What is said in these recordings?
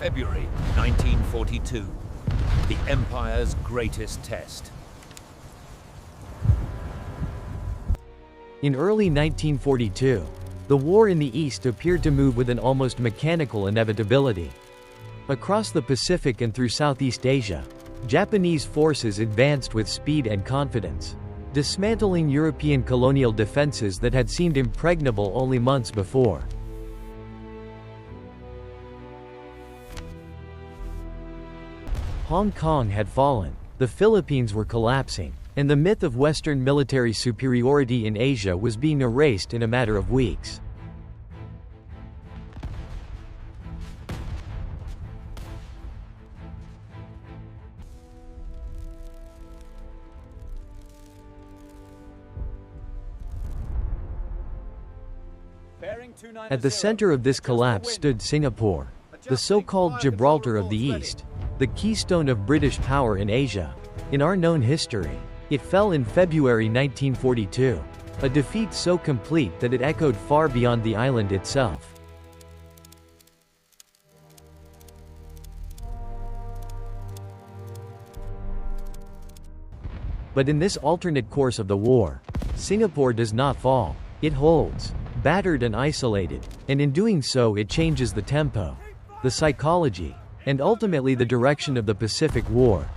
February 1942, the Empire's greatest test. In early 1942, the war in the East appeared to move with an almost mechanical inevitability. Across the Pacific and through Southeast Asia, Japanese forces advanced with speed and confidence, dismantling European colonial defenses that had seemed impregnable only months before. Hong Kong had fallen, the Philippines were collapsing, and the myth of Western military superiority in Asia was being erased in a matter of weeks. At the center of this collapse stood Singapore, the so-called Gibraltar of the East, the keystone of British power in Asia. In our known history, it fell in February 1942, a defeat so complete that it echoed far beyond the island itself. But in this alternate course of the war, Singapore does not fall, it holds, battered and isolated, and in doing so it changes the tempo, the psychology, and ultimately the direction of the Pacific War.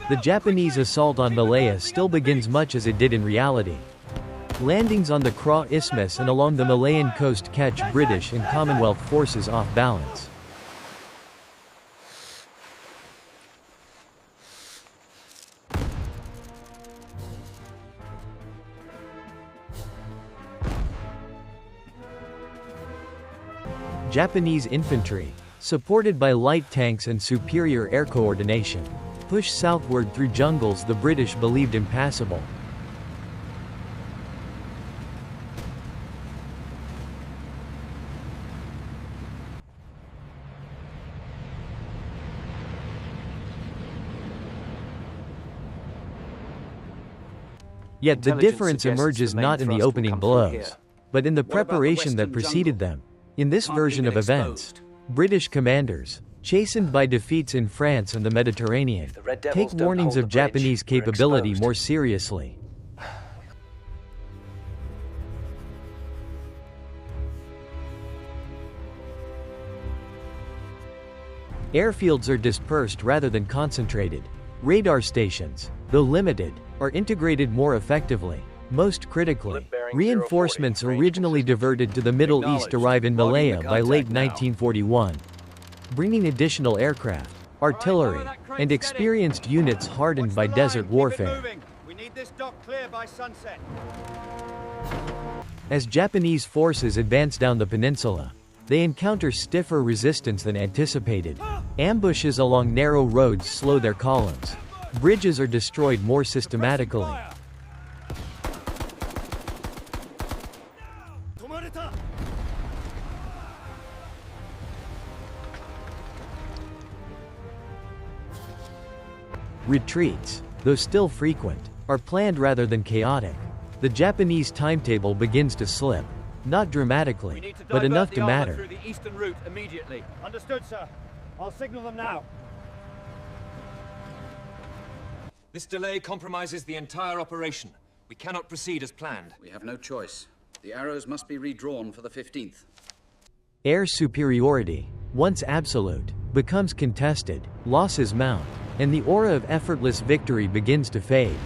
The Japanese assault on Malaya still begins much as it did in reality. Landings on the Kra Isthmus and along the Malayan coast catch British and Commonwealth forces off balance. Japanese infantry, supported by light tanks and superior air coordination, pushed southward through jungles the British believed impassable. Yet the difference emerges not in the opening blows, but in the preparation that preceded them. In this version of events, British commanders, chastened by defeats in France and the Mediterranean, take warnings of Japanese capability more seriously. Airfields are dispersed rather than concentrated. Radar stations, though limited, are integrated more effectively. Most critically, reinforcements originally diverted to the Middle East arrive in Malaya by late 1941, bringing additional aircraft, artillery, and experienced units hardened by desert warfare. As Japanese forces advance down the peninsula, they encounter stiffer resistance than anticipated. Ambushes along narrow roads slow their columns. Bridges are destroyed more systematically. Retreats, though still frequent, are planned rather than chaotic. The Japanese timetable begins to slip, not dramatically, but enough to matter. Through the eastern route immediately. Understood, sir. I'll signal them now. This delay compromises the entire operation. We cannot proceed as planned. We have no choice. The arrows must be redrawn for the 15th. Air superiority, once absolute, becomes contested, losses mount, and the aura of effortless victory begins to fade.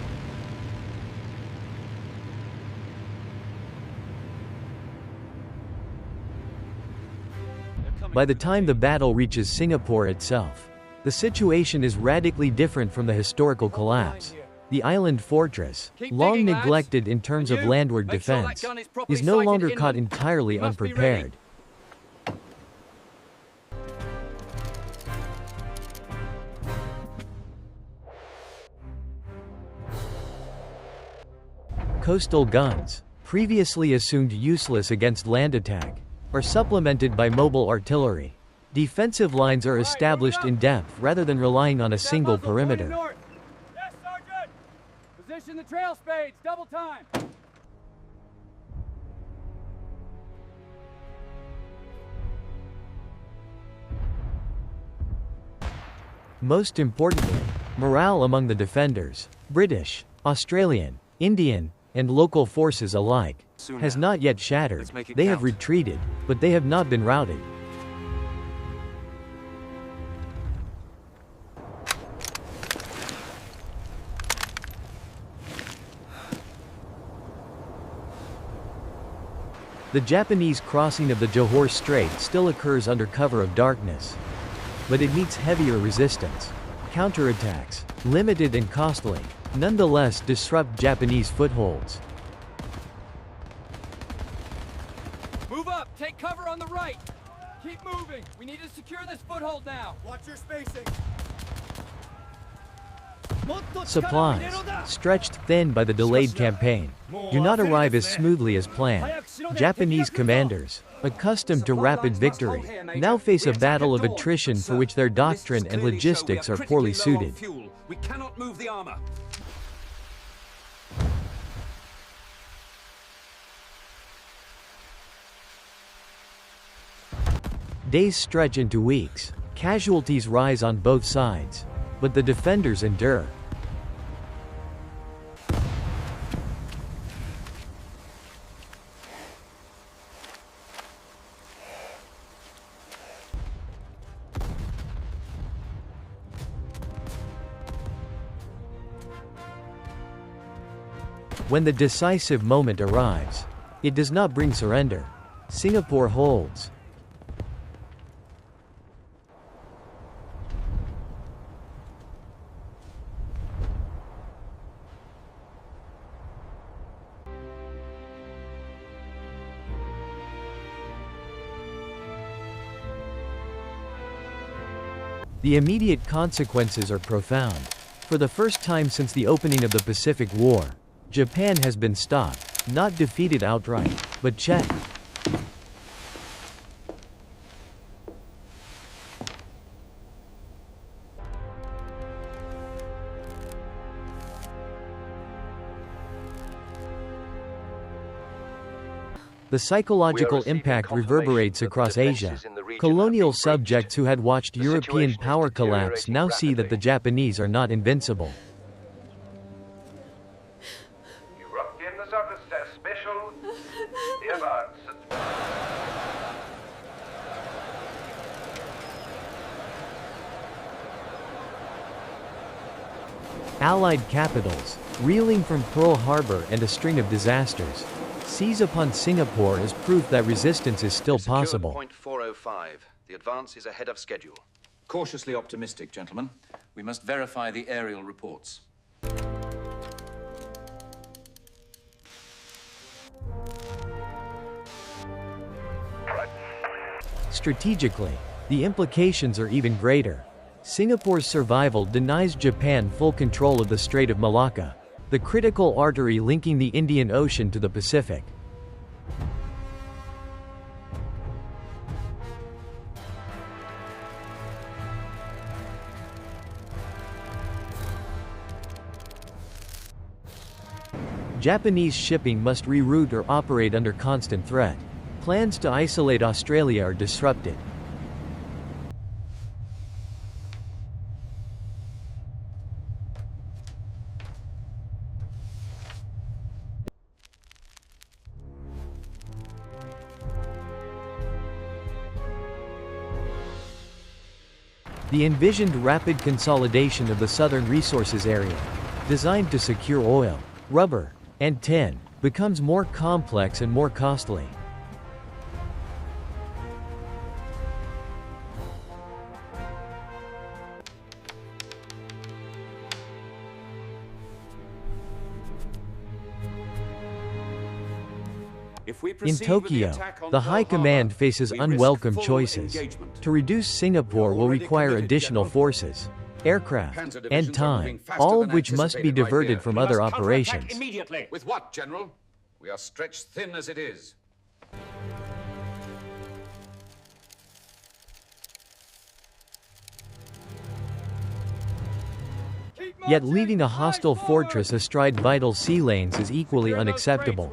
By the time the battle reaches Singapore itself, the situation is radically different from the historical collapse. The island fortress, long neglected in terms of landward defense, is no longer caught entirely unprepared. Coastal guns, previously assumed useless against land attack, are supplemented by mobile artillery. Defensive lines are established in depth rather than relying on a single perimeter. trail spades, double time. Most importantly, morale among the defenders, British, Australian, Indian, and local forces alike, has not yet shattered. They have retreated, but they have not been routed. The Japanese crossing of the Johor Strait still occurs under cover of darkness. But it meets heavier resistance. Counterattacks, limited and costly, nonetheless disrupt Japanese footholds. Move up, take cover on the right. Keep moving. We need to secure this foothold now. Watch your spacing. Supplies, stretched thin by the delayed campaign, do not arrive as smoothly as planned. Japanese commanders, accustomed to rapid victory, now face a battle of attrition for which their doctrine and logistics are poorly suited. We cannot move the armor. Days stretch into weeks, casualties rise on both sides, but the defenders endure. When the decisive moment arrives, it does not bring surrender. Singapore holds. The immediate consequences are profound. For the first time since the opening of the Pacific War, Japan has been stopped, not defeated outright, but checked. The psychological impact reverberates across Asia. Colonial subjects who had watched European power collapse now see that the Japanese are not invincible. Allied capitals, reeling from Pearl Harbor and a string of disasters, seize upon Singapore as proof that resistance is still possible. Point 405. The advance is ahead of schedule. Cautiously optimistic, gentlemen. We must verify the aerial reports. Strategically, the implications are even greater. Singapore's survival denies Japan full control of the Strait of Malacca, the critical artery linking the Indian Ocean to the Pacific. Japanese shipping must reroute or operate under constant threat. Plans to isolate Australia are disrupted. The envisioned rapid consolidation of the southern resources area, designed to secure oil, rubber, and tin, becomes more complex and more costly. In Tokyo, the High Command faces unwelcome choices. To reduce Singapore will require additional forces, aircraft, and time, all of which must be diverted from other operations. Immediately. With what, General? We are stretched thin as it is. Yet leaving a hostile fortress astride vital sea lanes is equally unacceptable.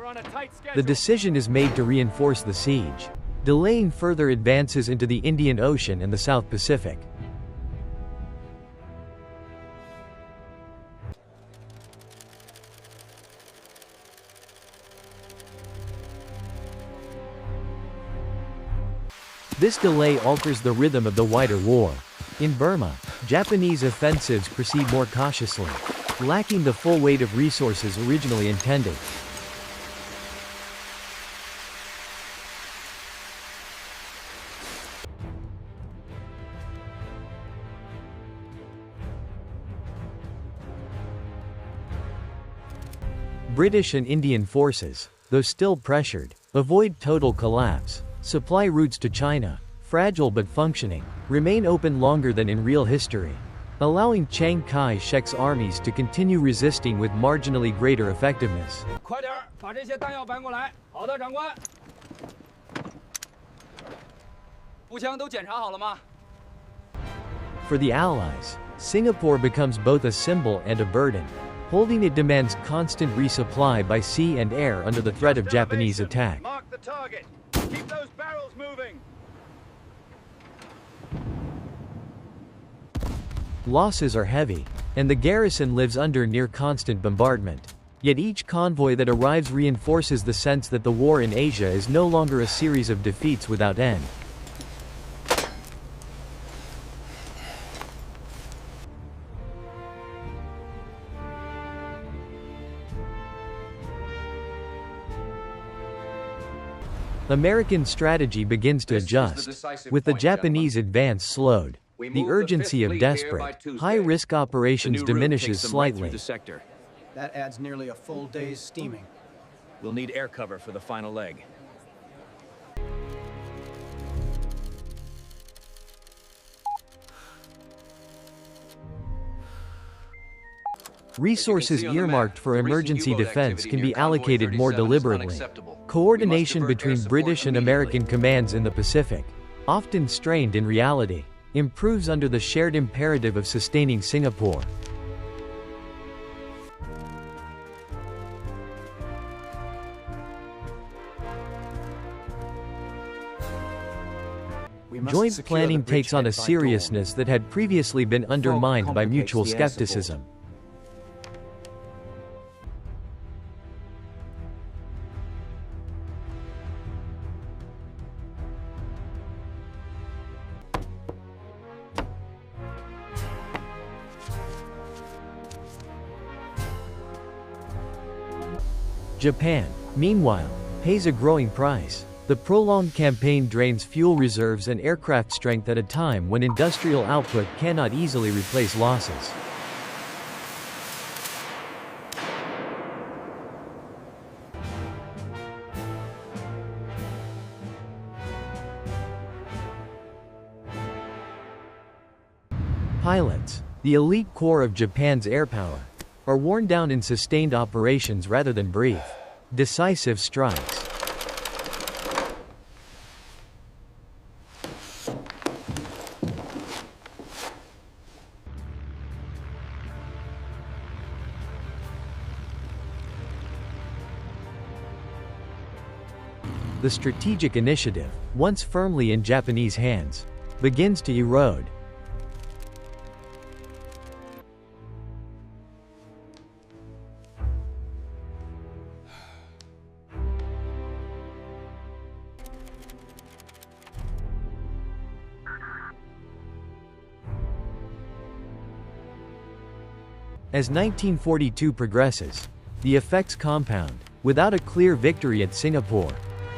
The decision is made to reinforce the siege, delaying further advances into the Indian Ocean and the South Pacific. This delay alters the rhythm of the wider war. In Burma, Japanese offensives proceed more cautiously, lacking the full weight of resources originally intended. British and Indian forces, though still pressured, avoid total collapse. Supply routes to China, fragile but functioning, remain open longer than in real history, allowing Chiang Kai-shek's armies to continue resisting with marginally greater effectiveness. 快点儿，把这些弹药搬过来。好的，长官。步枪都检查好了吗？ For the Allies, Singapore becomes both a symbol and a burden. Holding it demands constant resupply by sea and air under the threat of Japanese attack. Mark the target. Keep those barrels moving. Losses are heavy, and the garrison lives under near constant bombardment. Yet each convoy that arrives reinforces the sense that the war in Asia is no longer a series of defeats without end. American strategy begins to adjust, with the Japanese advance slowed. The urgency of desperate, high-risk operations diminishes slightly. That adds nearly a full day's steaming. We'll need air cover for the final leg. Resources earmarked for emergency defense can be allocated more deliberately. Coordination between British and American commands in the Pacific, often strained in reality, improves under the shared imperative of sustaining Singapore. Joint planning takes on a seriousness that had previously been undermined by mutual skepticism. Japan, meanwhile, pays a growing price. The prolonged campaign drains fuel reserves and aircraft strength at a time when industrial output cannot easily replace losses. Pilots, the elite core of Japan's air power, are worn down in sustained operations rather than brief, decisive strikes. The strategic initiative, once firmly in Japanese hands, begins to erode. As 1942 progresses, the effects compound. Without a clear victory at Singapore,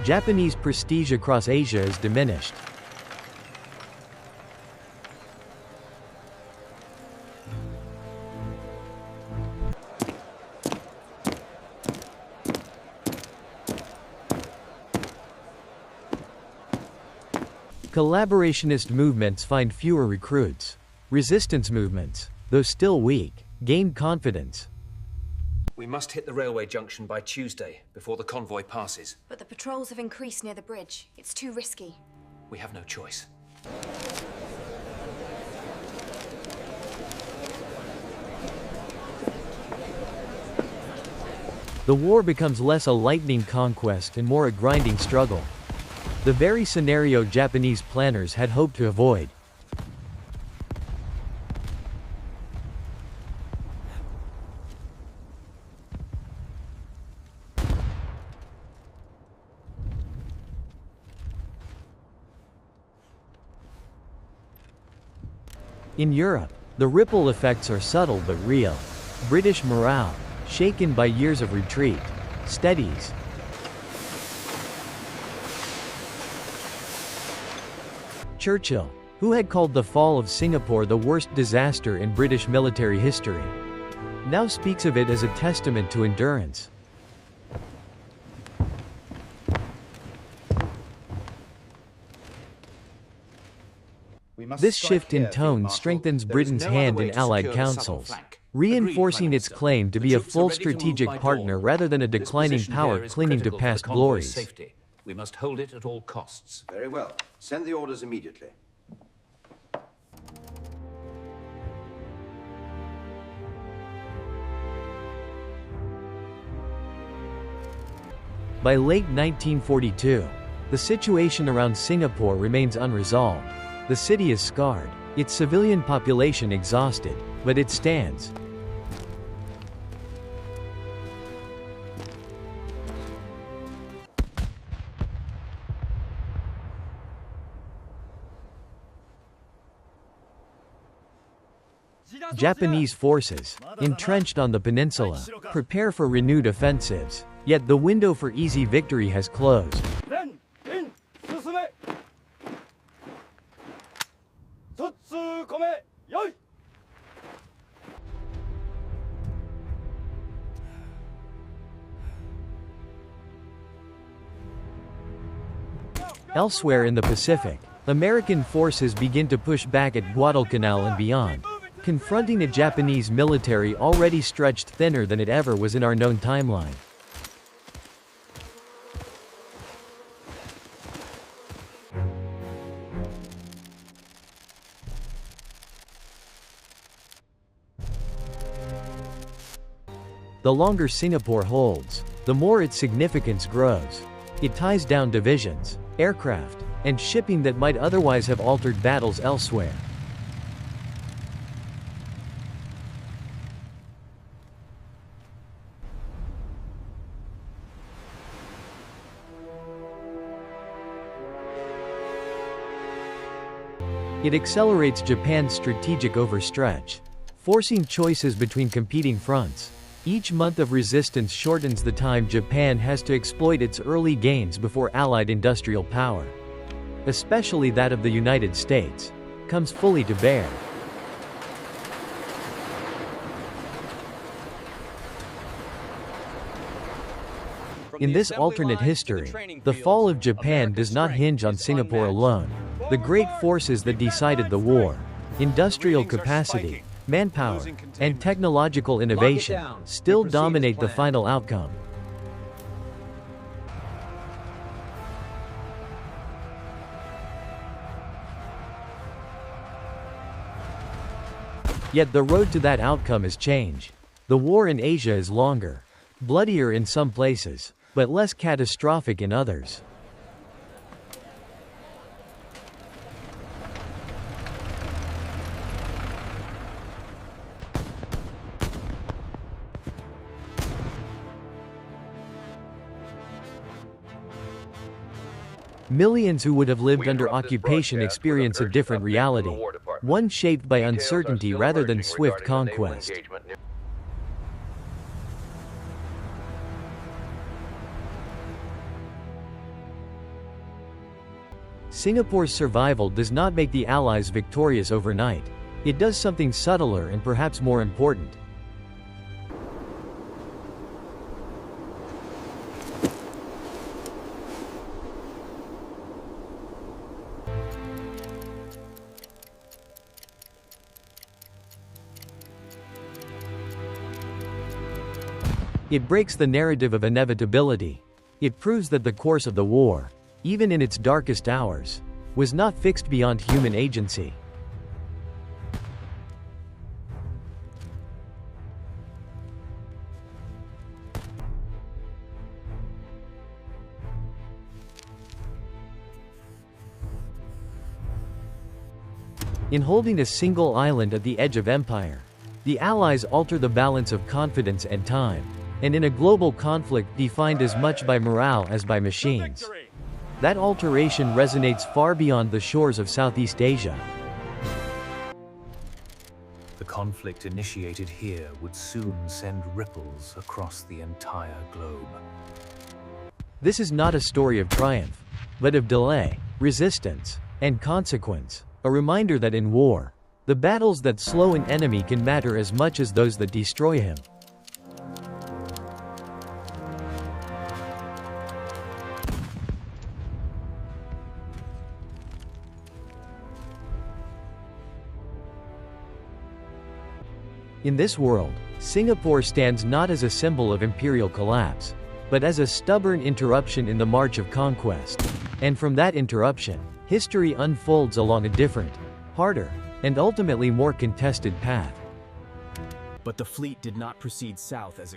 Japanese prestige across Asia is diminished. Collaborationist movements find fewer recruits. Resistance movements, though still weak, gain confidence. We must hit the railway junction by Tuesday, before the convoy passes. But the patrols have increased near the bridge. It's too risky. We have no choice. The war becomes less a lightning conquest and more a grinding struggle. The very scenario Japanese planners had hoped to avoid. In Europe, the ripple effects are subtle but real. British morale, shaken by years of retreat, steadies. Churchill, who had called the fall of Singapore the worst disaster in British military history, now speaks of it as a testament to endurance. This shift in tone strengthens Britain's hand in Allied councils, reinforcing its claim to be a full strategic partner rather than a declining power clinging to past glories. We must hold it at all costs. Very well. Send the orders immediately. By late 1942, the situation around Singapore remains unresolved. The city is scarred, its civilian population exhausted, but it stands. Japanese forces, entrenched on the peninsula, prepare for renewed offensives, yet the window for easy victory has closed. Elsewhere in the Pacific, American forces begin to push back at Guadalcanal and beyond, confronting a Japanese military already stretched thinner than it ever was in our known timeline. The longer Singapore holds, the more its significance grows. It ties down divisions, aircraft, and shipping that might otherwise have altered battles elsewhere. It accelerates Japan's strategic overstretch, forcing choices between competing fronts. Each month of resistance shortens the time Japan has to exploit its early gains before Allied industrial power, especially that of the United States, comes fully to bear. In this alternate history, the fall of Japan does not hinge on Singapore alone. The great forces that decided the war, industrial capacity, manpower, and technological innovation, still dominate the final outcome. Yet the road to that outcome has changed. The war in Asia is longer, bloodier in some places, but less catastrophic in others. Millions who would have lived under occupation experience a different reality, one shaped by uncertainty rather than swift conquest. Singapore's survival does not make the Allies victorious overnight. It does something subtler and perhaps more important. It breaks the narrative of inevitability. It proves that the course of the war, even in its darkest hours, was not fixed beyond human agency. In holding a single island at the edge of empire, the Allies alter the balance of confidence and time, and in a global conflict defined as much by morale as by machines, that alteration resonates far beyond the shores of Southeast Asia. The conflict initiated here would soon send ripples across the entire globe. This is not a story of triumph, but of delay, resistance, and consequence, a reminder that in war, the battles that slow an enemy can matter as much as those that destroy him. In this world, Singapore stands not as a symbol of imperial collapse, but as a stubborn interruption in the march of conquest. And from that interruption, history unfolds along a different, harder, and ultimately more contested path. But the fleet did not proceed south as expected.